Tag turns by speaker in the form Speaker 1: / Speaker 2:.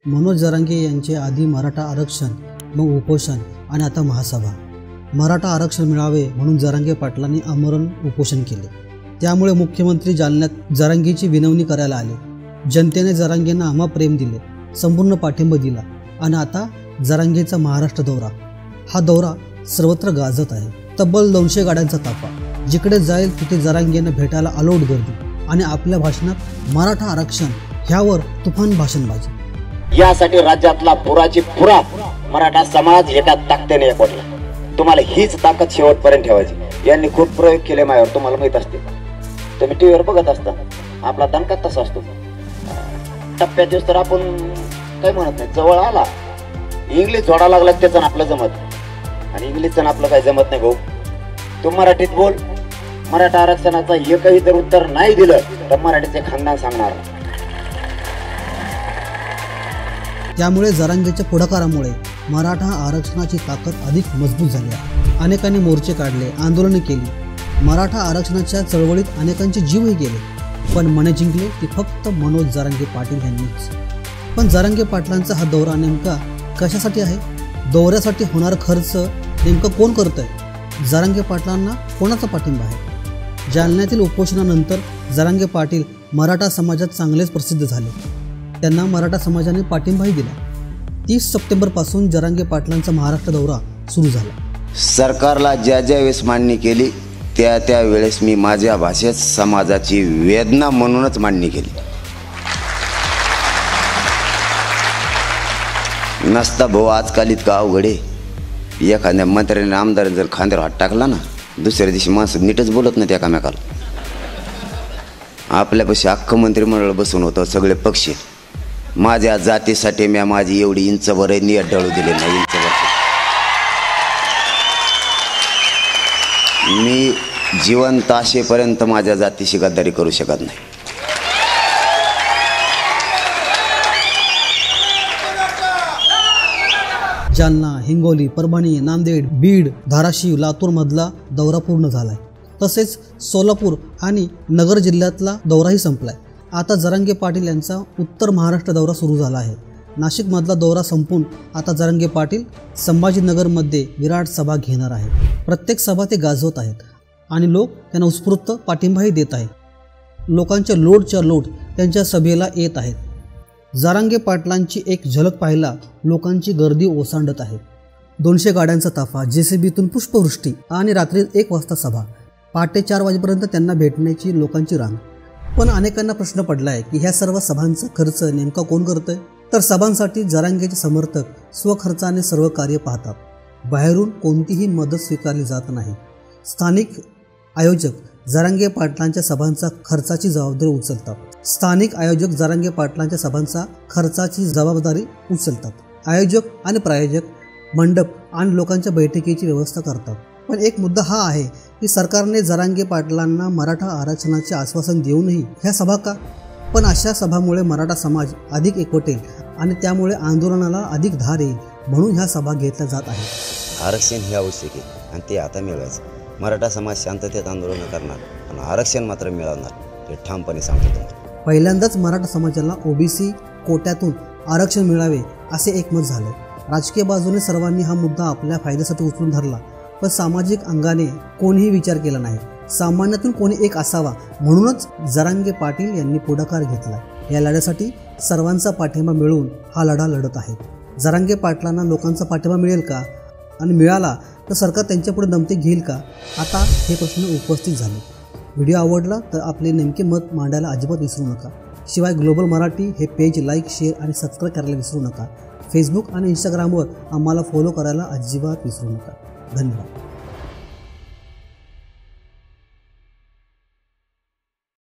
Speaker 1: मनोज जरांगे यांचे आधी मराठा आरक्षण, मग उपोषण आणि आता महासभा। मराठा आरक्षण मिळावे म्हणून जरांगे पाटलांनी आमरण उपोषण केले। त्यामुळे मुख्यमंत्री जालन्यात जरांगेची विनवणी करायला आले। जनतेने जरांगेंना आम्हा प्रेम दिले, संपूर्ण पाठिंबा दिला आणि आता जरांगेचा महाराष्ट्र दौरा, हा दौरा सर्वत्र गाजत आहे। तब्बल 200 गाड्यांचा ताफा, जिकडे जाईल तिथे जरांगेंना भेटायला अलोट गर्दी आणि आपल्या भाषणात मराठा आरक्षण ह्यावर तुफान भाषणबाजी।
Speaker 2: यासाठी राज्यातला पुराची पुरा मराठा समाज एका ताकदीने एकवटला। तुम्हाला हीच ताकद शेवटपर्यंत ठेवायची। यांनी खूप प्रयोग केले माझ्यावर, तुम्हाला माहित असते, तुम्ही टीव्हीवर बघत असता। आपला दणका तसा असतो, टप्प्यात दिवस तर आपण काय म्हणत नाही, जवळ आला इंग्लिश जोडा लागला त्याचं आपलं जमत, आणि इंग्लिशचं आपलं काय जमत नाही भाऊ। तू मराठीत बोल। मराठा आरक्षणाचं एकही जर उत्तर नाही दिलं तर मराठीचे खानदान सांगणार।
Speaker 1: त्यामुळे जरांगेच्या पुढाकारामुळे मराठा आरक्षणाची ताकद अधिक मजबूत झाली आहे। अनेकांनी मोर्चे काढले, आंदोलने केली, मराठा आरक्षणाच्या चळवळीत अनेकांचे जीवही गेले, पण मने जिंकले ती फक्त मनोज जरांगे पाटील यांनीच। पण जरांगे पाटलांचा हा दौरा नेमका कशासाठी आहे? दौऱ्यासाठी होणारा खर्च नेमका कोण करतंय? जरांगे पाटलांना कोणाचा पाठिंबा आहे? जालन्यातील उपोषणानंतर जरांगे पाटील मराठा समाजात चांगलेच प्रसिद्ध झाले। त्यांना मराठा समाजाने पाठिंबाही दिला। 30 सप्टेंबरपासून जरांगे पाटलांचा महाराष्ट्र दौरा सुरू झाला।
Speaker 3: सरकारला ज्या वेळेस मान्य केली त्या वेळेस मी माझ्या भाषेत समाजाची वेदना म्हणूनच मांडणी केली। नसता भाऊ आजकाल इतका अवघड आहे, एखाद्या मंत्र्याने आमदाराने जर खांद्यावर हात टाकला ना, दुसऱ्या दिवशी माणसं नीटच बोलत नाही एकामेकाला। आपल्यापाशी अख्खं मंत्रिमंडळ बसून होतं, सगळे पक्ष। माझ्या जातीसाठी मी माझी एवढी इंचभर नियत डळू दिले नाही, इंचभर। मी जिवंत असेपर्यंत माझ्या जातीशी गद्दारी करू शकत नाही।
Speaker 1: जालना, हिंगोली, परभणी, नांदेड, बीड, धाराशिव, लातूर मधला दौरा पूर्ण झालाय। तसेच सोलापूर आणि नगर जिल्ह्यातला दौराही संपलाय। आता जरांगे पाटील यांचा उत्तर महाराष्ट्र दौरा सुरू झाला आहे। नाशिक मधला दौरा संपून आता जरांगे पाटील संभाजीनगरमध्ये विराट सभा घेणार आहेत। प्रत्येक सभा ते गाजवत आहेत आणि लोक त्यांना उत्स्फूर्त पाठिंबाही देत आहेत। लोकांच्या लोटच्या लोट त्यांच्या सभेला येत आहेत। जरांगे पाटलांची एक झलक पाहायला लोकांची गर्दी ओसांडत आहे। 200 गाड्यांचा ताफा, JCBतून पुष्पवृष्टी आणि रात्री 1 वाजता सभा, पहाटे 4 वाजेपर्यंत त्यांना भेटण्याची लोकांची रांग। पण अनेकांना प्रश्न पडलाय की ह्या सर्व सभांचा खर्च नेमका कोण करतंय? तर सभांसाठी जरांगेचे समर्थक स्वखर्चाने सर्व कार्य पाहतात। बाहेरून कोणतीही मदत स्वीकारली जात नाही। स्थानिक आयोजक जरांगे पाटलांच्या सभांचा खर्चाची जबाबदारी उचलतात। स्थानिक आयोजक जरांगे पाटलांच्या सभांचा खर्चाची जबाबदारी उचलतात। आयोजक आणि प्रायोजक मंडप आणि लोकांच्या बैठकीची व्यवस्था करतात। पण एक मुद्दा हा आहे की सरकारने जरांगे पाटलांना मराठा आरक्षणाचे आश्वासन देऊनही ह्या सभा का? पण अशा सभामुळे मराठा समाज अधिक एकवटेल आणि त्यामुळे आंदोलनाला अधिक धार येईल, म्हणून ह्या सभा घेतल्या जात आहेत।
Speaker 3: आरक्षण हे आवश्यक आहे आणि ते आता मिळवायचं। मराठा समाज शांततेत आंदोलन करणार आणि आरक्षण मात्र मिळवणार, हे ठामपणे सांगतो।
Speaker 1: पहिल्यांदाच मराठा समाजाला OBC कोट्यातून आरक्षण मिळावे असे एकमत झाले। राजकीय बाजूने सर्वांनी हा मुद्दा आपल्या फायद्यासाठी उचलून धरला, पण सामाजिक अंगाने कोणीही विचार केला नाही। सामान्यातून कोणी एक असावा म्हणूनच जरांगे पाटील यांनी पुढाकार घेतला। या लढ्यासाठी सर्वांचा पाठिंबा मिळवून हा लढा लढत आहे। जरांगे पाटलांना लोकांचा पाठिंबा मिळेल का? आणि मिळाला तर सरकार त्यांच्यापुढे दमते घेईल का? आता हे प्रश्न उपस्थित झाले। व्हिडिओ आवडला तर आपले नेमके मत मांडायला अजिबात विसरू नका। शिवाय ग्लोबल मराठी हे पेज लाईक, शेअर आणि सबस्क्राईब करायला विसरू नका। फेसबुक आणि इंस्टाग्रामवर आम्हाला फॉलो करायला अजिबात विसरू नका। धन्यवाद।